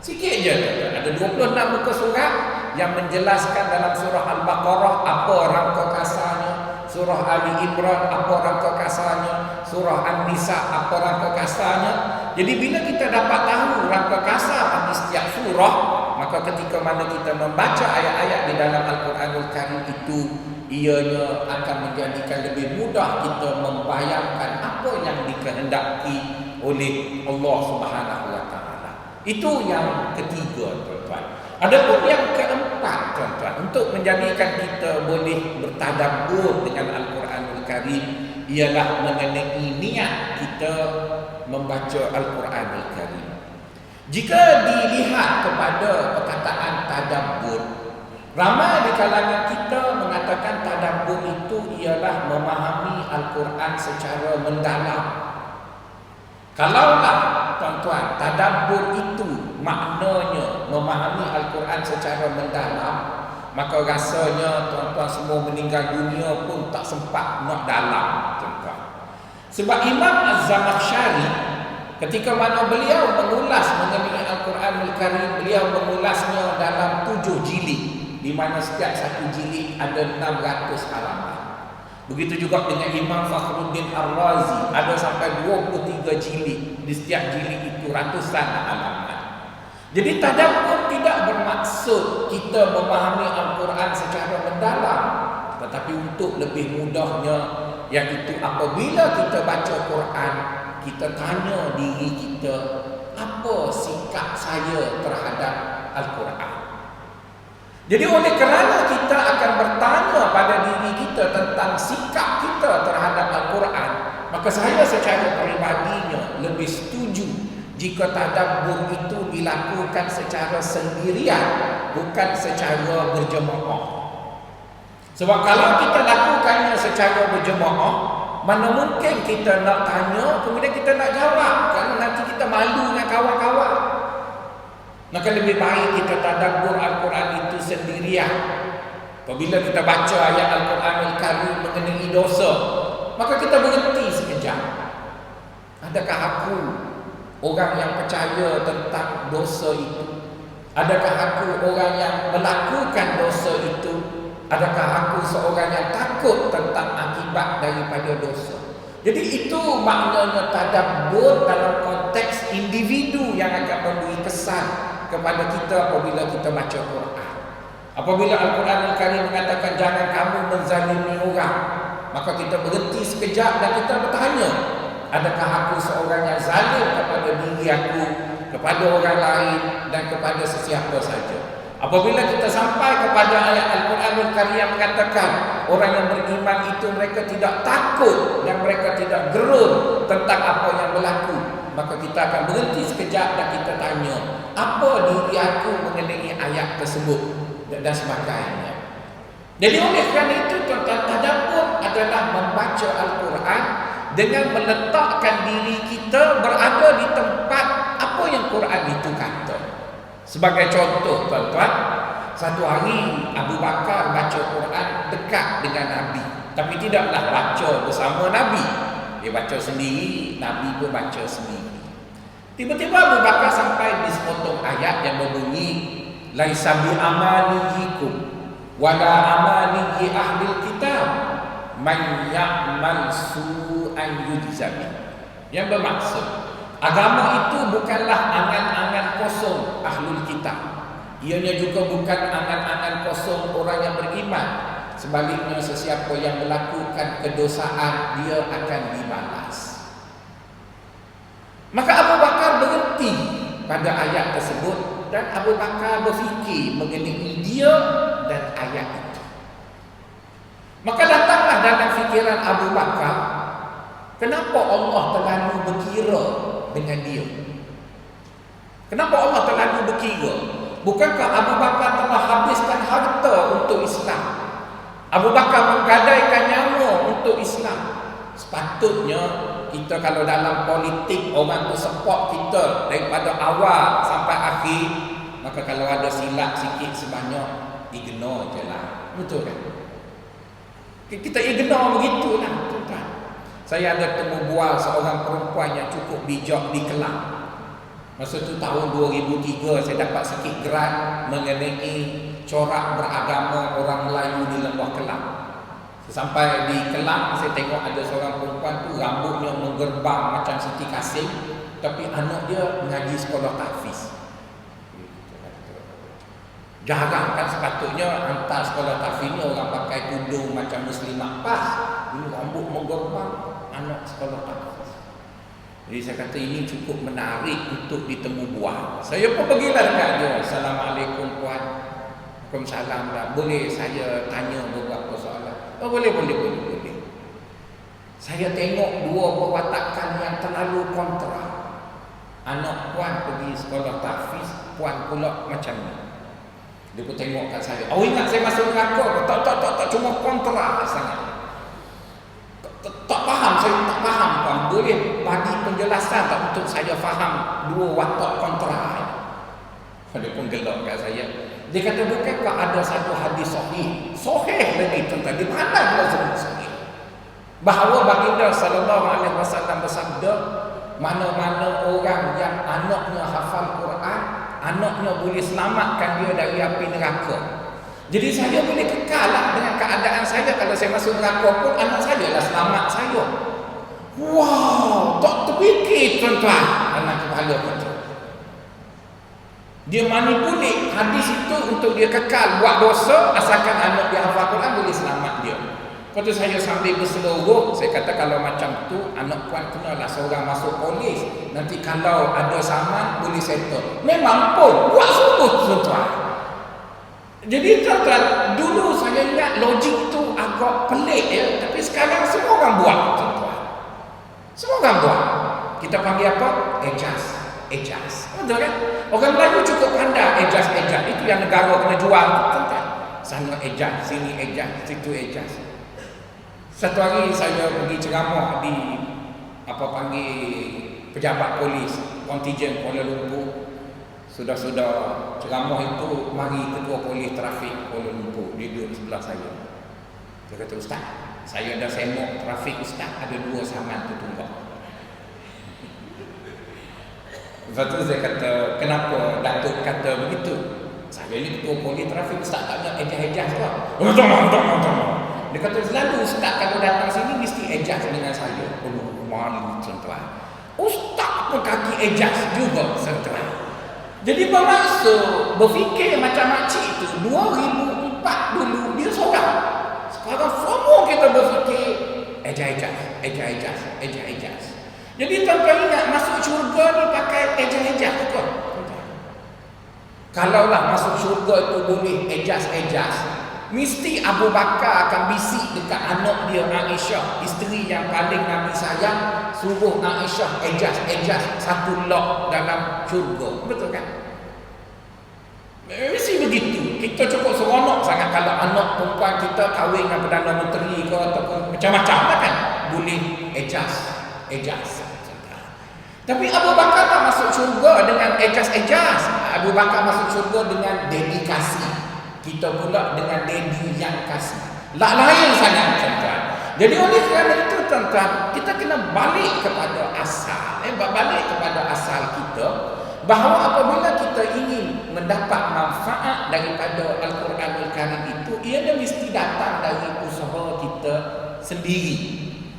Sikit je, ada 26 muka surat yang menjelaskan dalam surah Al-Baqarah apa rangka kasarnya, surah Ali Imran apa rangka kasarnya, surah An-Nisa apa rangka kasarnya. Jadi bila kita dapat tahu rangka kasar bagi setiap surah, maka ketika mana kita membaca ayat-ayat di dalam Al-Quranul Karim itu, ianya akan menjadikan lebih mudah kita membayangkan apa yang dikehendaki oleh Allah Subhanahu wa taala. Itu yang ketiga, tuan-tuan. Adapun yang keempat, tuan-tuan, untuk menjadikan kita boleh bertadabbur dengan Al-Quranul Karim ialah mengenai niat kita membaca Al-Quranul Karim. Jika dilihat kepada perkataan tadabbur, ramai di kalangan kita mengatakan tadabbur itu ialah memahami Al-Quran secara mendalam. Kalaulah tuan-tuan tadabbur itu maknanya memahami Al-Quran secara mendalam, maka rasanya tuan-tuan semua meninggal dunia pun tak sempat nak dalam, tuan-tuan. Sebab Imam Az-Zamakhsyari ketika mana beliau mengulas mengenai Al-Quranul Karim, beliau mengulasnya dalam 7 jilid, di mana setiap satu jilid ada 600 halaman. Begitu juga dengan Imam Fakhruddin Ar-Razi, ada sampai 23 jilid. Di setiap jilid itu ratusan halaman. Jadi tadabbur tidak bermaksud kita memahami Al-Quran secara mendalam, tetapi untuk lebih mudahnya, iaitu apabila kita baca Quran, kita tanya diri kita, apa sikap saya terhadap Al-Quran. Jadi oleh kerana kita akan bertanya pada diri kita tentang sikap kita terhadap Al-Quran, maka saya secara peribadinya lebih setuju jika tadabbur itu dilakukan secara sendirian, bukan secara berjemaah. Sebab kalau kita lakukannya secara berjemaah, mana mungkin kita nak tanya kemudian kita nak jawab, kerana nanti kita malu dengan kawan-kawan. Maka lebih baik kita tadabbur Al-Quran itu sendirian. Apabila kita baca ayat Al-Quran Al-Karim mengenai dosa, maka kita berhenti sekejap. Adakah aku orang yang percaya tentang dosa itu? Adakah aku orang yang melakukan dosa itu? Adakah aku seorang yang takut tentang akibat daripada dosa? Jadi itu maknanya tadabbur dalam konteks individu yang akan memberi kesan kepada kita apabila kita baca Quran. Apabila Al-Quran Al-Karim mengatakan jangan kamu menzalimi orang, maka kita berhenti sekejap dan kita bertanya, adakah aku seorang yang zalim kepada diri aku, kepada orang lain dan kepada sesiapa saja? Apabila kita sampai kepada ayat Al-Quran Al-Karim yang mengatakan orang yang beriman itu mereka tidak takut dan mereka tidak gerun tentang apa yang berlaku, maka kita akan berhenti sekejap dan kita tanya, apa diri aku mengenai ayat tersebut dan sebagainya. Jadi oleh kerana itu tuan-tuan, tadabbur adalah membaca Al-Quran dengan meletakkan diri kita berada di tempat apa yang Quran itu kata. Sebagai contoh tuan-tuan, satu hari Abu Bakar baca Quran dekat dengan Nabi, tapi tidaklah baca bersama Nabi. Dia baca sendiri, Nabi pun baca sendiri. Tiba-tiba Abu Bakar sampai di sepotong ayat yang berbunyi, laisa bi amaliyikum wala amaliyi ahlil kitab man ya'mal su'an yujza bih. Yang bermaksud agama itu bukanlah angan-angan kosong ahlul kitab. Ianya juga bukan angan-angan kosong orang yang beriman. Sebaliknya sesiapa yang melakukan kedosaan dia akan dibalas. Maka Abu Bakar berhenti pada ayat tersebut dan Abu Bakar berfikir mengenai dia dan ayat itu. Maka datanglah dalam fikiran Abu Bakar, kenapa Allah terlalu berkira dengan dia? Kenapa Allah terlalu berkira? Bukankah Abu Bakar telah habiskan harta untuk Islam? Abu Bakar menggadaikan nyawa untuk Islam. Sepatutnya kita kalau dalam politik orang tu support kita daripada awal sampai akhir, maka kalau ada silap sikit sebanyak ignore je lah. Betul kan? Kita ignore begitulah tuan-tuan. Saya ada temu bual seorang perempuan yang cukup bijak di Kelang. Masa tu tahun 2003 saya dapat sikit grant mengenai corak beragama orang Melayu di Lembah Kelang. Sampai di Kelang saya tengok ada seorang perempuan tu rambutnya menggerbang macam Siti Kasim, tapi anak dia mengaji sekolah tahfiz. Jarang kan sepatutnya hantar sekolah tahfiz ni orang pakai tudung macam muslimah pas. Ini rambut menggerbang anak sekolah tahfiz. Jadi saya kata ini cukup menarik untuk ditemu buah. Saya pun pergilah dekat dia. Assalamualaikum puan. Waalaikumsalam lah. Boleh saya tanya beberapa soalan? Oh boleh. Saya tengok dua perwatakan yang terlalu kontra. Anak puan pergi sekolah tahfiz, puan pula macam ni. Dia pun tengok kat saya. Oh ingat saya masuk neraka? Tak, cuma kontra sangat. Tak faham, saya tak faham puan. Boleh bagi penjelasan tak untuk saya faham dua watak kontra. Dia pun gelap kat saya. Dia kata bukankah ada satu hadis sahih? Sahih lagi tuan-tuan. Di mana dia sebut sahih? Bahawa baginda sallallahu alaihi wasallam bersabda, mana-mana orang yang anaknya hafal Quran, anaknya boleh selamatkan dia dari api neraka. Jadi saya boleh kekal lah dengan keadaan saya. Kalau saya masuk neraka pun anak saya lah selamat saya. Wow, tak terfikir tuan-tuan. Anak kepala kata dia manipulate hadis itu untuk dia kekal buat dosa, asalkan anak dia hafal Quran boleh selamat dia. Lepas tu saya sambil berseluruh, saya kata kalau macam tu anak puan kenalah seorang masuk polis, nanti kalau ada saman boleh settle. Memang pun buat sungguh tuan-tuan. Jadi tuan-tuan, dulu saya ingat logik tu agak pelik ya, tapi sekarang semua orang buat tuan-tuan. Semua orang buat. Kita panggil apa? Adjust. Betul kan? Orang Melayu cukup pandai adjust. Itu yang negara kena jual tuan-tuan. Sana adjust, sini adjust, situ adjust. Satu hari saya pergi ceramah di pejabat polis kontijen Kuala Lumpur. Sudah-sudah ceramah itu, mari ketua polis trafik Kuala Lumpur, dia duduk sebelah saya. Dia kata, Ustaz, saya dah semok trafik Ustaz, ada 2 saman tu tunggak. Lepas tu saya kata, kenapa Datuk kata begitu? Saya ni ketua polis trafik, Ustaz tak nak ejas-ejas ke? Tak. Dia kata, selalu Ustaz kalau datang sini mesti ejas dengan saya. Malu tuan-tuan. Ustaz pun kaki ejas juga tuan-tuan. Jadi bermaksud berfikir macam makcik itu 2004 dulu dia seorang. Sekarang semua kita berfikir ejas. Jadi tuan-tuan ingat masuk syurga ni pakai ejas kot. Kalaulah masuk syurga itu boleh ejas, mesti Abu Bakar akan bisik dekat anak dia Aisyah, isteri yang paling Nabi sayang, suruh Aisyah ejas satu lot dalam syurga. Betul kan? Mesti begitu. Kita cukup seronok sangat kalau anak perempuan kita kahwin dengan Perdana Menteri ke ataupun macam-macam kan, boleh ejas. Tapi Abu Bakar tak masuk syurga dengan ejas. Abu Bakar masuk syurga dengan dedikasi. Kita pula dengan dedi yang kasih. Lain sangat tuan-tuan. Jadi oleh kerana itu tuan-tuan, kita kena balik kepada asal. Balik kepada asal kita, bahawa apabila kita ingin mendapat manfaat daripada Al-Quranul Karim itu, ianya mesti datang dari usaha kita sendiri,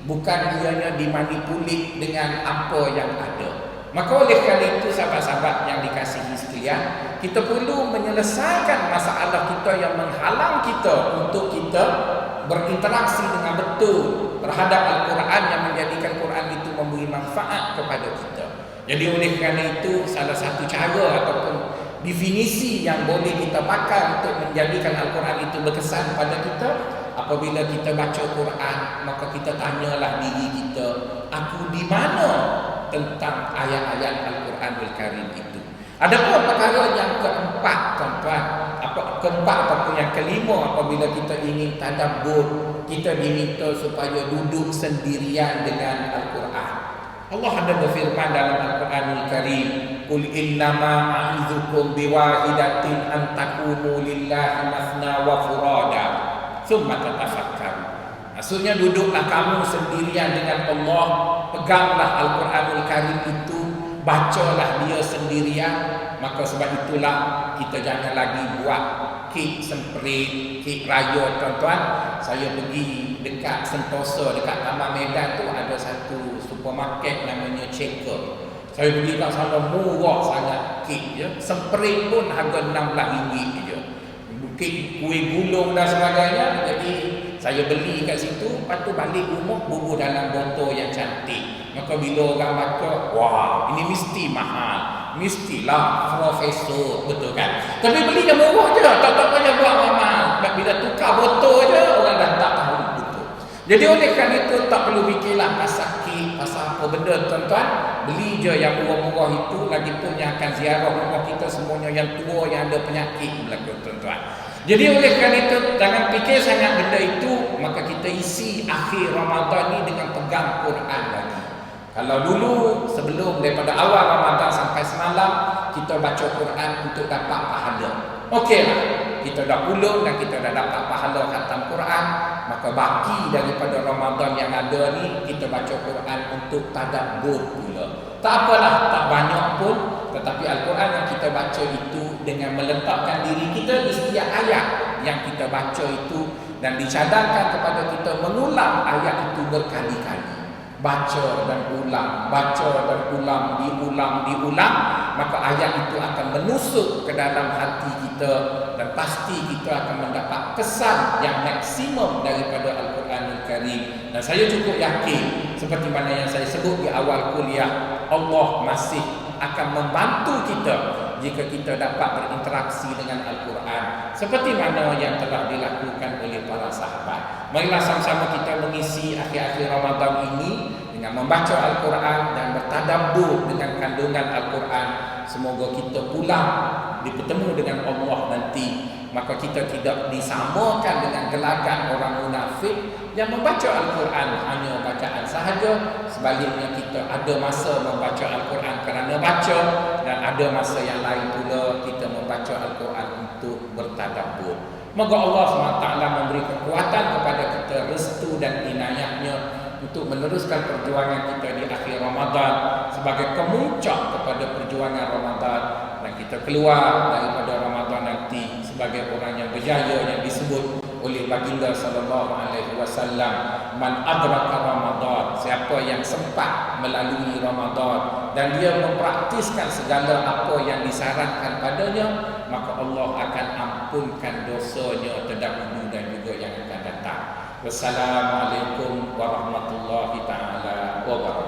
bukan ianya dimanipulit dengan apa yang ada. Maka oleh kerana itu sahabat-sahabat yang dikasihi sekalian, kita perlu menyelesaikan masalah kita yang menghalang kita untuk kita berinteraksi dengan betul terhadap Al-Quran, yang menjadikan Quran itu memberi manfaat kepada kita. Jadi oleh kerana itu, salah satu cara ataupun definisi yang boleh kita pakai untuk menjadikan Al-Quran itu berkesan pada kita, apabila kita baca Quran, maka kita tanyalah diri kita, aku di mana tentang ayat-ayat Al-Quranul Karim itu. Adapun perkara yang keempat tuan-tuan, keempat ataupun yang kelima, apabila kita ingin tadabbur, kita diminta supaya duduk sendirian dengan Al-Quran. Allah ada berfirman dalam Al-Quranul Karim, qul innama a'idzukum biwahidatin an taqumu lillahi mathna wa furada thumma tatafakkaru. Maksudnya, duduklah kamu sendirian dengan Allah, peganglah Al-Quranul Karim itu, bacalah dia sendirian. Maka sebab itulah kita jangan lagi buat kek semprit, kek raya tuan-tuan. Saya pergi dekat Sentosa, dekat Taman Medan tu ada satu supermarket namanya Checker. Saya pergi kat sana, murah sangat kek je. Semprit pun harga RM16 je. Kek kuih gulung dan sebagainya. Jadi saya beli kat situ, lepas tu balik rumah bubur dalam botol yang cantik. Maka bila orang baca, wah, ini mesti mahal, mestilah profesor, betul kan? Tapi beli yang murah je, tak payah buat mahal. Bila tukar botol je, orang dah tak tahu betul. Jadi oleh kerana itu, tak perlu fikirlah pasal kek, pasal apa benda tuan-tuan. Beli je yang murah-murah itu. Lagipun yang akan ziarah rumah kita semuanya yang tua, yang ada penyakit berlaku tuan-tuan. Jadi oleh kerana itu, jangan fikir sangat benda itu. Maka kita isi akhir Ramadan ni dengan pegang Quran lagi. Kalau dulu sebelum daripada awal Ramadan sampai semalam kita baca Quran untuk dapat pahala, okeylah, kita dah pulang dan kita dah dapat pahala khatam Quran. Maka baki daripada Ramadan yang ada ni, kita baca Quran untuk tadabbur pula. Tak apalah, tak banyak pun, tetapi Al-Quran yang kita baca itu dengan meletakkan diri kita di setiap ayat yang kita baca itu, dan dicadangkan kepada kita mengulang ayat itu berkali-kali. Baca dan ulang, diulang, maka ayat itu akan menusuk ke dalam hati kita, dan pasti kita akan mendapat kesan yang maksimum daripada Al-Quranul Karim. Dan saya cukup yakin, seperti mana yang saya sebut di awal kuliah, Allah masih akan membantu kita jika kita dapat berinteraksi dengan Al-Quran seperti mana yang telah dilakukan oleh para sahabat. Marilah sama-sama kita mengisi akhir-akhir Ramadan ini dengan dengan membaca Al-Quran dan bertadabbur dengan kandungan Al-Quran. Semoga kita pulang bertemu dengan Allah nanti, maka kita tidak disamakan dengan gelagat orang munafik yang membaca Al-Quran hanya bacaan sahaja. Sebaliknya kita ada masa membaca Al-Quran kerana baca, dan ada masa yang lain pula kita membaca Al-Quran untuk bertadabbur. Moga Allah SWT memberi kekuatan kepada kita, restu dan inayahnya untuk meneruskan perjuangan kita di akhir Ramadan sebagai kemuncak kepada perjuangan Ramadan, dan kita keluar daripada Ramadan nanti sebagai orang yang berjaya yang disebut oleh baginda sallallahu alaihi wasallam, man adraka Ramadan, siapa yang sempat melalui Ramadan dan dia mempraktiskan segala apa yang disarankan padanya, maka Allah akan ampunkan dosanya terdahulu dan juga yang akan datang. Wassalamualaikum warahmatullahi taala wabarakatuh.